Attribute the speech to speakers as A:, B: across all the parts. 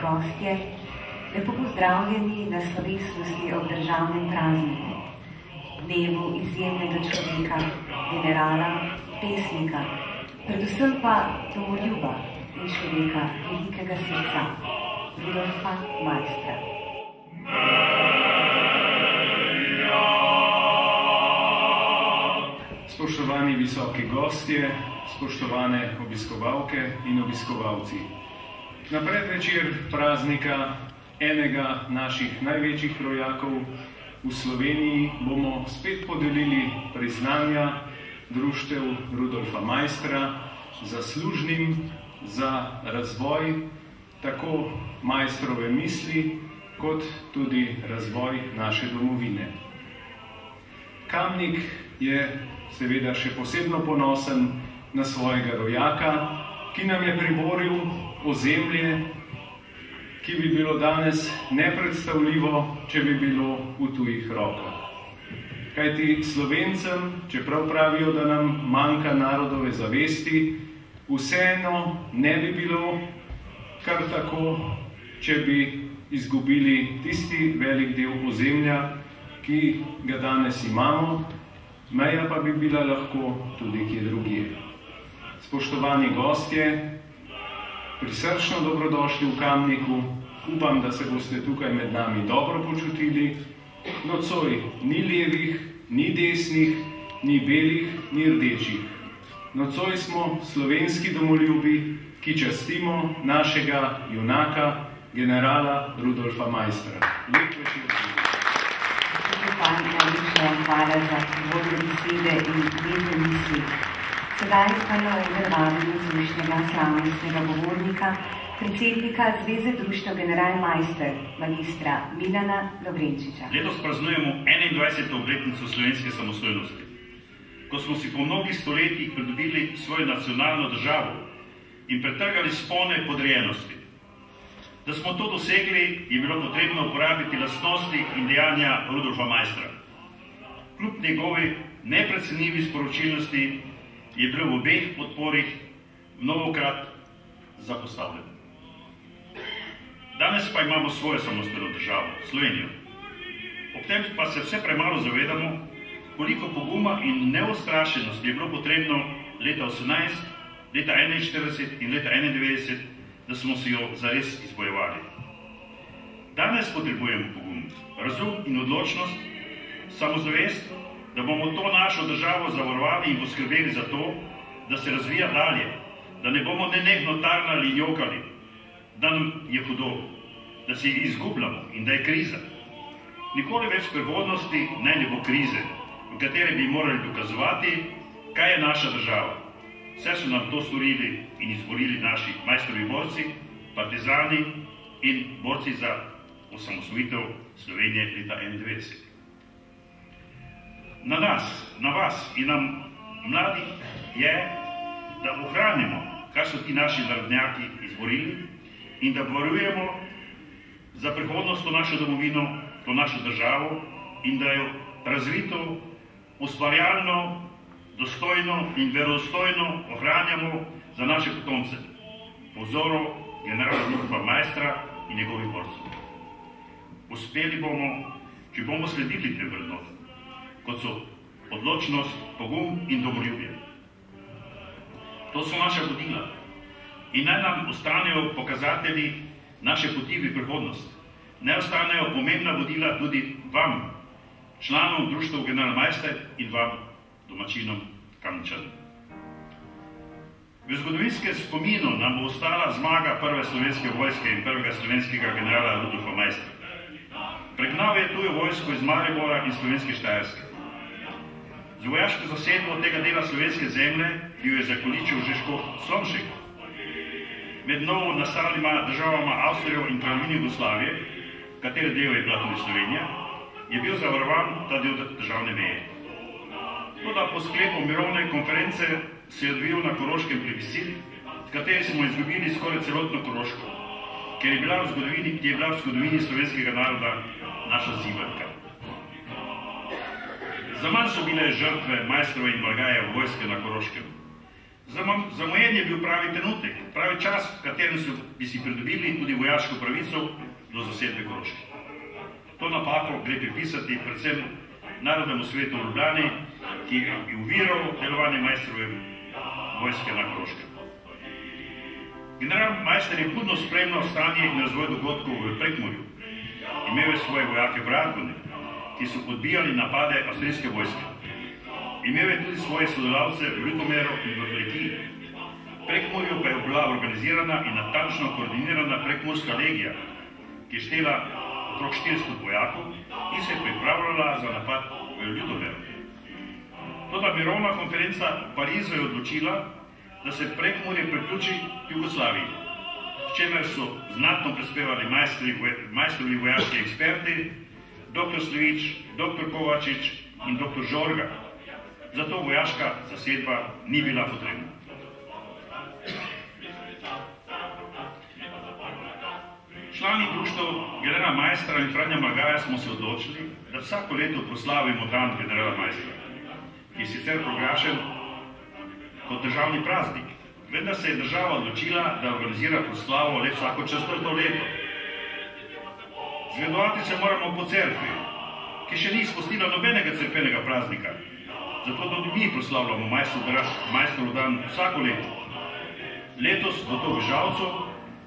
A: Gostje, lepo pozdravljeni na slovesnosti ob državnem prazniku, dnevu izjemnega človeka, generala, pesnika, predvsem pa domoljuba in človeka velikega srca, Rudolfa Maistra.
B: Spoštovani visoki gostje, spoštovane obiskovalke in obiskovalci. Na predvečer praznika enega naših največjih rojakov v Sloveniji bomo spet podelili priznanja društev Rudolfa Maistra zaslužnim za razvoj tako Maistrove misli, kot tudi razvoj naše domovine. Kamnik je seveda še posebno ponosen na svojega rojaka, ki nam je priboril ozemlje, ki bi bilo danes nepredstavljivo, če bi bilo v tujih rokah. Kajti Slovencem, čeprav pravijo, da nam manjka narodove zavesti, vseeno ne bi bilo kar tako, če bi izgubili tisti velik del ozemlja, ki ga danes imamo, meja pa bi bila lahko tudi kje drugje. Spoštovani gostje, prisrčno dobrodošli v Kamniku, upam, da se boste tukaj med nami dobro počutili. Nocoj ni levih, ni desnih, ni belih, ni rdečih. Nocoj smo slovenski domoljubi, ki častimo našega junaka, generala Rudolfa Maistra. Lep večer.
A: Hvala za uvodne besede in lepe misli. Sedaj pa na vabilu zvišnjega slavnostnega govornika, predsednika Zveze društev General Maister, magistra Milana Lovrenčiča.
C: Letos praznujemo 21. obletnico slovenske samostojnosti, ko smo si po mnogih stoletjih pridobili svojo nacionalno državo in pretrgali spone podrejenosti. Da smo to dosegli, je bilo potrebno uporabiti lastnosti in dejanja Rudolfa Maistra. Kljub njegovi neprecenljivi sporočilnosti je bil v obeh podporih mnogokrat zapostavljen. Danes pa imamo svojo samostojno državo, Slovenijo. Ob tem pa se vse premalo zavedamo, koliko poguma in neustrašenosti je bilo potrebno leta 18, leta 41 in leta 91, da smo si jo zares izbojevali. Danes potrebujemo pogum, razum in odločnost, samozavest, da bomo to našo državo zavarovali in poskrbeli za to, da se razvija dalje, da ne bomo nenehno tarnali in jokali, da nam je hudo, da se izgubljamo in da je kriza. Nikoli več v prihodnosti ne bo krize, v kateri bi morali dokazovati, kaj je naša država. Vse so nam to storili in izborili naši Maistrovi borci, partizani in borci za osamosvojitev Slovenije leta 1991. Na nas, na vas in na mladih je, da ohranimo, kar so ti naši narodnjaki izborili in da varujemo za prihodnost to našo domovino, to našo državo in da jo razvito, ustvarjalno, dostojno in verodostojno ohranjamo za naše potomce, po vzoru generala Rudolfa Maistra in njegovih borcev. Uspeli bomo, če bomo sledili tem vrednotam, kot so odločnost, pogum in domoljubje. To so naša vodila in naj nam ostanejo pokazatelji naše poti v prihodnost. Naj ostanejo pomembna vodila tudi vam, članom društev General Maister in vam, domačinom Kamničanom. V zgodovinskem spominu nam bo ostala zmaga prve slovenske vojske in prvega slovenskega generala Rudolfa Maistra. Pregnal je tujo vojsko iz Maribora in slovenske Štajerske. Z vojaško zasedbo tega dela slovenske zemlje, ki jo je zakoličil že škof Slomšek, med novo nastalima državama Avstrijo in Kraljevino Jugoslavije, katere del je bila tudi Slovenija, je bil zavarovan ta del državne meje. Toda po sklepu mirovne konference se je odvijal na Koroškem plebiscit, v kateri smo izgubili skoraj celotno Koroško, ki je bila v zgodovini slovenskega naroda naša zibelka. Zaman so bile žrtve Majstrove in Margaje vojske na Koroškem. Zamojen je bil pravi trenutek, pravi čas, v katerem bi si pridobili tudi vojaško pravico do zasedbe Koroške. To napako gre pripisati predvsem Narodnemu svetu v Ljubljani, ki je oviral delovanje Majstrove vojske na Koroškem. General Majster je budno spremljal stanje in razvoj dogodkov v Prekmurju. Imel je svoje vojake v Radguni, ki so podbijali napade avstrijske vojske. Imel je tudi svoje sodelavce v Ljutomeru in v Klekiji. V Prekmurju pa je bila organizirana in natančno koordinirana Prekmurska legija, ki je štela okrog 400 vojakov in se je pripravljala za napad v Ljutomeru. Toda mirovna konferenca v Parizu je odločila, da se Prekmurje priključi Jugoslaviji, s čemer so znatno prispevali Majstrovi vojaški eksperti, dr. Slevič, dr. Kovačič in dr. Žorga. Zato vojaška zasedba ni bila potrebna. Člani društva generala Majstra in Franja Margaja smo se odločili, da vsako leto proslavimo dan generala Majstra, ki je sicer proglašen kot državni praznik. Vendar se je država odločila, da organizira proslavo le vsako 4. leto. Zgledovati se moramo po cerkvi, ki še ni izpustila nobenega cerkvenega praznika. Zato tudi mi proslavljamo Majstrov dan vsako leto. Letos bo to v Žalcu,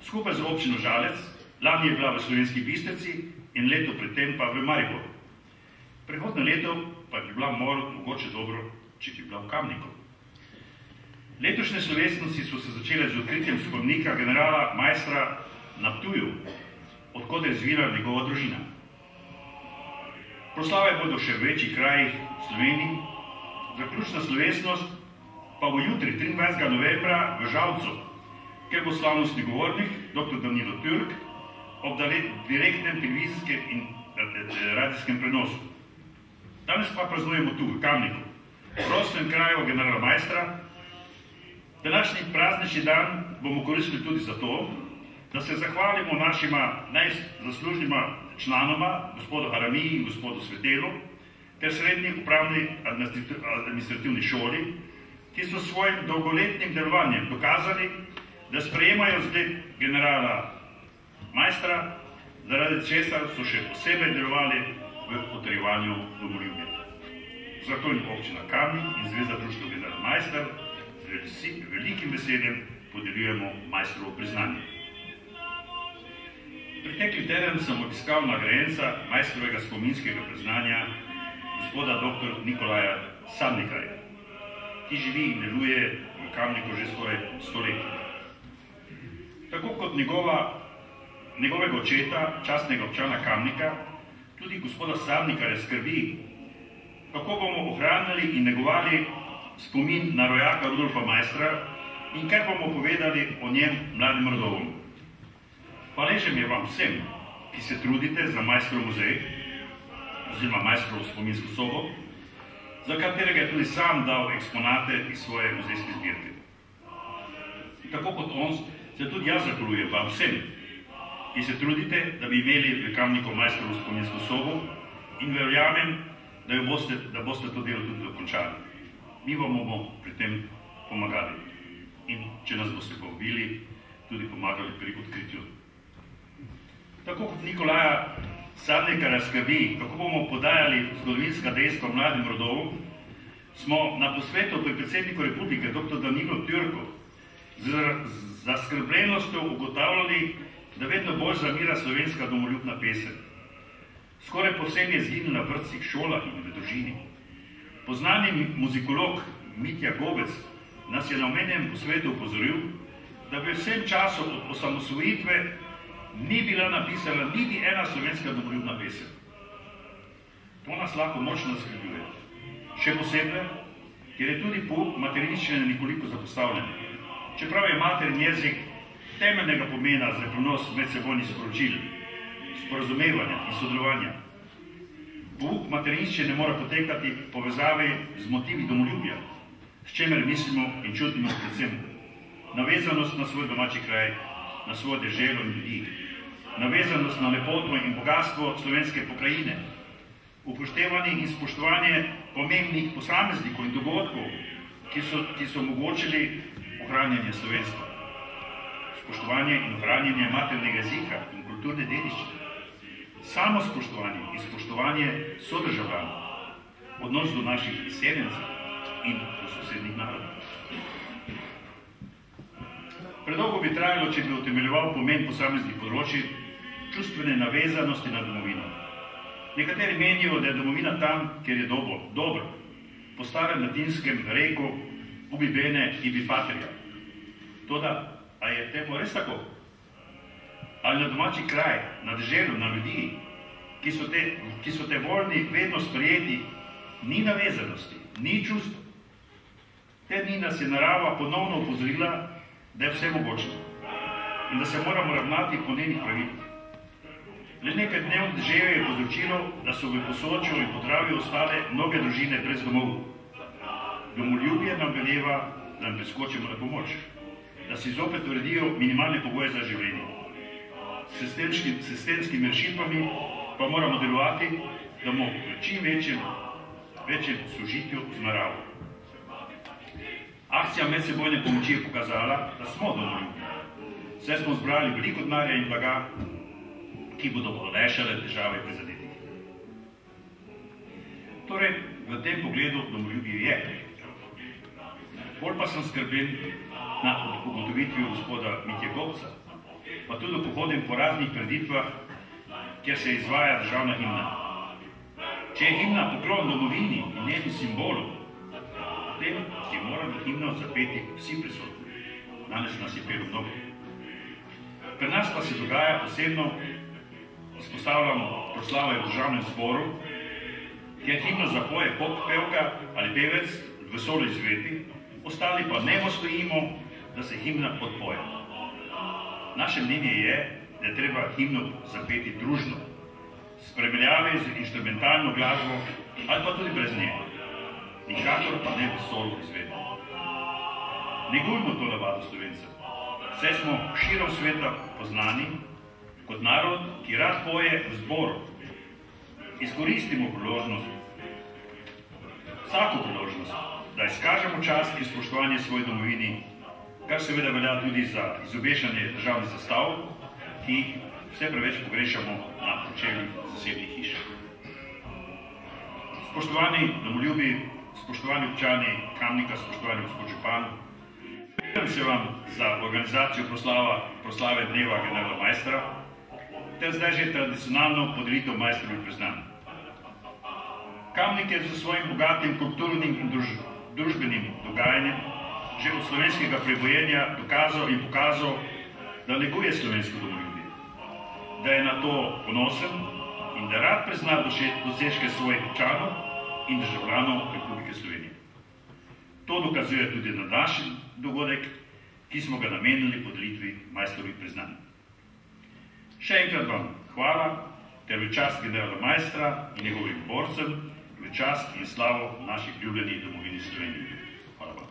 C: skupaj z občino Žalec, lani je bila v Slovenski Bistrici in leto predtem pa v Mariboru. Prihodnje leto pa bi bila mogoče dobro, če bi bila v Kamniku. Letošnje slovesnosti so se začele z odkritjem spomenika generala Majstra na Ptuju, odkot je izvira njegova družina. Proslave bodo še v večjih krajih v Sloveniji, zaključna slovesnost pa bo jutri, 23. novembra, v Žalcu, kjer bo slavnostni govornik, dr. Danilo Türk, ob direktnem televizijskem in radijskem prenosu. Danes pa praznujemo tu, v Kamniku, v rojstnem kraju generala Majstra. Današnji praznični dan bomo koristili tudi zato, da se zahvalimo našima najzaslužnima članoma, gospodu Haramiji in gospodu Svetelu, ter srednji upravni administrativni šoli, ki so svojim dolgoletnim delovanjem dokazali, da sprejemajo zgled generala Majstra, zaradi česar so še posebej delovali v potrjevanju domoljubja. Zato jim občina Kamnik in Zveza društva general Majster z velikim veseljem podeljujemo Majstrovo priznanje. Pretekli teden sem obiskal nagrajenca Majstrovega spominskega priznanja gospoda dr. Nikolaja Sadnikarja, ki živi in deluje v Kamniku že skoraj 100 let. Tako kot njegovega očeta, častnega občana Kamnika, tudi gospoda Sadnikarja skrbi, kako bomo ohranili in negovali spomin na rojaka Rudolfa Majstra in kaj bomo povedali o njem mladim rodovom. Hvaležen je vam vsem, ki se trudite za Majstrov muzej, oziroma Majstrov spominsko sobo, za katerega je tudi sam dal eksponate iz svoje muzejske zbirke. Tako kot on, se tudi jaz zahvaljujem vam vsem, ki se trudite, da bi imeli v Kamniku Majstrovo spominsko sobo in verjamem, da boste to delo tudi dokončali. Mi vam bomo pri tem pomagali in če nas boste povabili, tudi pomagali pri odkritju. Tako kot Nikolaja Sadnikarja skrbi, kako bomo podajali zgodovinska dejstva mladim rodovom, smo na posvetu pri predsedniku republike dr. Danilo Türku z zaskrbljenostjo ugotavljali, da vedno bolj zamira slovenska domoljubna pesem. Skoraj povsem je zginila v vrtcih, šolah in v družini. Poznani muzikolog Mitja Gobec nas je na omenjenem posvetu upozoril, da v vsem času od osamosvojitve ni bila napisana niti ena slovenska domoljubna pesem. To nas lahko močno zaskrbljuje. Še posebej, ker je tudi pouk materinščine nekoliko zapostavljen. Čeprav je materin jezik temeljnega pomena za prenos medsebojnih sporočil, sporazumevanja in sodelovanja. Pouk materinščine mora potekati v povezavi z motivi domoljubja, s čemer mislimo in čutimo predvsem navezanost na svoj domači kraj, na svojo deželo in ljudi, navezanost na lepoto in bogatstvo slovenske pokrajine, upoštevanje in spoštovanje pomembnih posameznikov in dogodkov, ki so omogočili ohranjanje slovenstva, spoštovanje in ohranjanje maternega jezika in kulturne dediščine, samo spoštovanje in spoštovanje sodržavljanov, odnos do naših izseljencev in do sosednjih narodov. Predolgo bi trajalo, če bi utemeljeval pomen posameznih področij čustvene navezanosti na domovino. Nekateri menijo, da je domovina tam, kjer je dobro, po starem latinskem reku ubi bene ibi patria. Toda, a je temu res tako? Ali na domači kraj, na deželu, na ljudi, ki so te voljni vedno sprejeti, ni navezanosti, ni čustva? Te dni nas je narava ponovno opozorila, da je vse mogoče in da se moramo ravnati po njenih pravilih. Le nekaj dnev deževje je povzročilo, da so v Posočju in Podravju ostale mnoge družine brez domov. Domoljubje nam veleva, da nam preskočimo na pomoč, da si zopet uredijo minimalne pogoje za življenje. S sistemskimi rešitvami pa moramo delovati, da bomo v čim večjem sožitju z naravo. Akcija medsebojne pomoči je pokazala, da smo domoljubni. Saj smo zbrali veliko denarja in blaga, ki bodo olajšale težave prizadetih. Torej, v tem pogledu domoljubje je. Bolj pa sem skrbljen na ugotovitvi gospoda Mitje Gobca, pa tudi pohodim po raznih preditvah, kjer se izvaja državna himna. Če je himna poklon domovini in njenim simbolom, potem si moramo himno zapeti vsi prisotni. Danes nas je pelo mnogo. Pri nas pa se dogaja posebno, izpostavljamo proslave v državnem zboru, kjer himno zapoje pevka ali pevec v solo izvedbi, ostali pa nemo stojimo, da se himna odpoje. Naše mnenje je, da je treba himno zapeti družno, spremljave z inštrumentalno glasbo ali pa tudi brez nje. Nikakor pa ne v solo izvedbi. Negujmo to navado Slovencev. Saj smo širom sveta poznani kot narod, ki rad poje v zboru. Izkoristimo priložnost, vsako priložnost, da izkažemo čast in spoštovanje svoji domovini, kar seveda velja tudi za izobešanje državnih zastav, ki jih vse preveč pogrešamo na pročeljih zasebnih hiš. Spoštovani domoljubi, spoštovani občani Kamnika, spoštovani gospod župan, zahvaljujem se vam za organizacijo proslave Dneva generala Maistra, ter zdaj že tradicionalno podelitev Maistrovih priznanj. Kamnik je z svojim bogatim kulturnim in družbenim dogajanjem že od slovenskega prebojenja dokazal in pokazal, da neguje slovensko domoljubje, da je na to ponosen in da rad prizna dosežke svojih občanov in državljanov Republike Slovenije. To dokazuje tudi današnji dogodek, ki smo ga namenili podelitvi Maistrovih priznanj. Še enkrat vam hvala, ter v čast generala Maistra in njegovim borcem, v čast in slavo naših ljubljenih domovini Slovenije. Hvala vam.